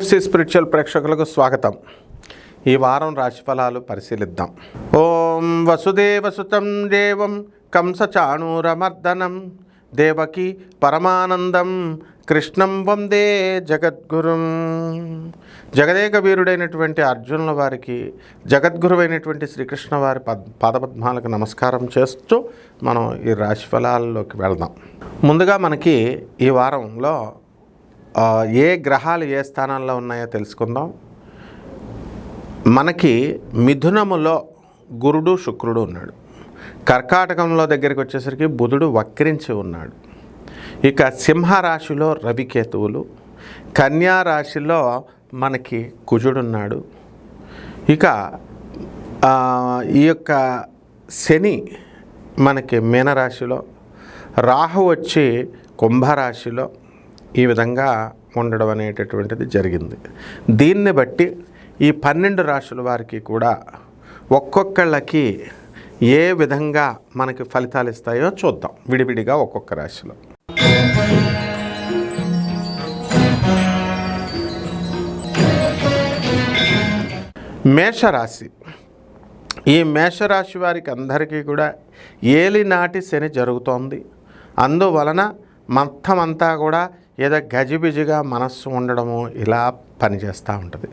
PFC spiritual ప్రేక్షకులకు స్వాగతం. ఈ వారం రాశిఫలాలు పరిశీలిద్దాం. ఓం వసుదేవసుతం దేవం కంసచాణూరమర్దనం దేవకి పరమానందం కృష్ణం వందే జగద్గురుం. జగదేక వీరుడైనటువంటి అర్జునుల వారికి జగద్గురువైనటువంటి శ్రీకృష్ణ వారి పాదపద్మాలకు నమస్కారం చేస్తూ మనం ఈ రాశిఫలాల్లోకి వెళ్దాం. ముందుగా మనకి ఈ వారంలో ఏ గ్రహాలు ఏ స్థానాల్లో ఉన్నాయో తెలుసుకుందాం. మనకి మిథునములో గురుడు శుక్రుడు ఉన్నాడు. కర్కాటకంలో దగ్గరికి వచ్చేసరికి బుధుడు వక్రించి ఉన్నాడు. ఇక సింహరాశిలో రవికేతువులు, కన్యా రాశిలో మనకి కుజుడున్నాడు. ఇక ఈ యొక్క శని మనకి మీనరాశిలో, రాహు వచ్చి కుంభరాశిలో ఈ విధంగా ఉండడం అనేటటువంటిది జరిగింది. దీన్ని బట్టి ఈ 12 రాశుల వారికి కూడా ఒక్కొక్కళ్ళకి ఏ విధంగా మనకి ఫలితాలు ఇస్తాయో చూద్దాం విడివిడిగా ఒక్కొక్క రాశిలో. మేషరాశి. ఈ మేషరాశి వారికి అందరికీ కూడా ఏలినాటి శని జరుగుతోంది. అందువలన మొత్తం అంతా కూడా ఏదో గజిబిజిగా మనస్సు ఉండడము ఇలా పనిచేస్తూ ఉంటుంది.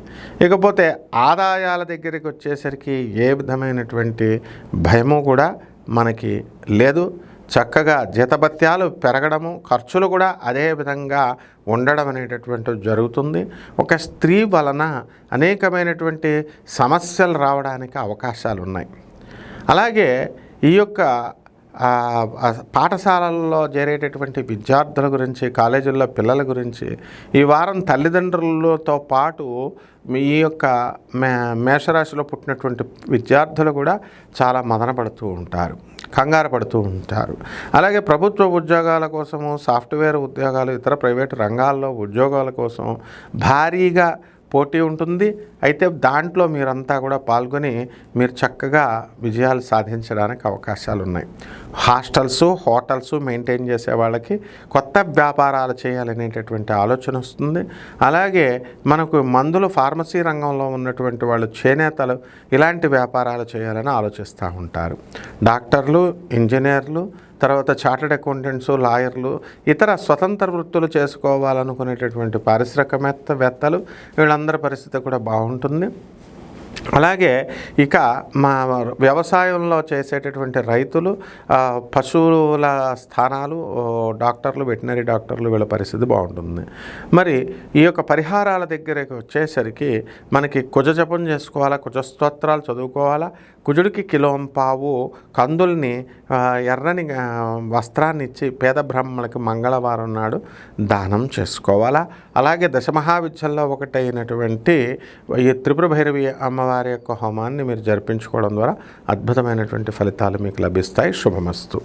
ఇకపోతే ఆదాయాల దగ్గరికి వచ్చేసరికి ఏ విధమైనటువంటి భయము కూడా మనకి లేదు. చక్కగా జీతభత్యాలు పెరగడము, ఖర్చులు కూడా అదే విధంగా ఉండడం అనేటటువంటిది జరుగుతుంది. ఒక స్త్రీ వలన అనేకమైనటువంటి సమస్యలు రావడానికి అవకాశాలు ఉన్నాయి. అలాగే ఈ యొక్క పాఠశాలల్లో చేరేటటువంటి విద్యార్థుల గురించి, కాలేజీల్లో పిల్లల గురించి ఈ వారం తల్లిదండ్రులతో పాటు ఈ యొక్క మేషరాశిలో పుట్టినటువంటి విద్యార్థులు కూడా చాలా మదన పడుతూ ఉంటారు, కంగారు పడుతూ ఉంటారు. అలాగే ప్రభుత్వ ఉద్యోగాల కోసము, సాఫ్ట్వేర్ ఉద్యోగాలు, ఇతర ప్రైవేటు రంగాల్లో ఉద్యోగాల కోసం భారీగా పోటీ ఉంటుంది. అయితే దాంట్లో మీరంతా కూడా పాల్గొని మీరు చక్కగా విజయాలు సాధించడానికి అవకాశాలు ఉన్నాయి. హాస్టల్స్, హోటల్స్ మెయింటైన్ చేసే వాళ్ళకి కొత్త వ్యాపారాలు చేయాలనేటటువంటి ఆలోచన వస్తుంది. అలాగే మనకు మందులు, ఫార్మసీ రంగంలో ఉన్నటువంటి వాళ్ళు, చేనేతలు ఇలాంటి వ్యాపారాలు చేయాలని ఆలోచిస్తూ ఉంటారు. డాక్టర్లు, ఇంజనీర్లు, తర్వాత చార్టెడ్ అకౌంటెంట్స్, లాయర్లు, ఇతర స్వతంత్ర వృత్తులు చేసుకోవాలనుకునేటటువంటి పారిశ్రామికవేత్తలు వీళ్ళందరి పరిస్థితి కూడా బాగుంటుంది. అలాగే ఇక మా వ్యవసాయంలో చేసేటటువంటి రైతులు, పశువుల స్థానాలు, డాక్టర్లు, వెటనరీ డాక్టర్లు వీళ్ళ పరిస్థితి బాగుంటుంది. మరి ఈ యొక్క పరిహారాల దగ్గరికి వచ్చేసరికి మనకి కుజ జపం చేసుకోవాలా, కుజ స్తోత్రాలు చదువుకోవాలా, కుజుడికి కిలోంపావు కందుల్ని ఎర్రని వస్త్రాన్ని ఇచ్చి పేద బ్రాహ్మణులకి మంగళవారం నాడు దానం చేసుకోవాలా. అలాగే దశమహావిద్యల్లో ఒకటైనటువంటి ఈ త్రిపుర భైరవి అమ్మవారి యొక్క హోమాన్ని మీరు జరిపించుకోవడం ద్వారా అద్భుతమైనటువంటి ఫలితాలు మీకు లభిస్తాయి. శుభమస్తు.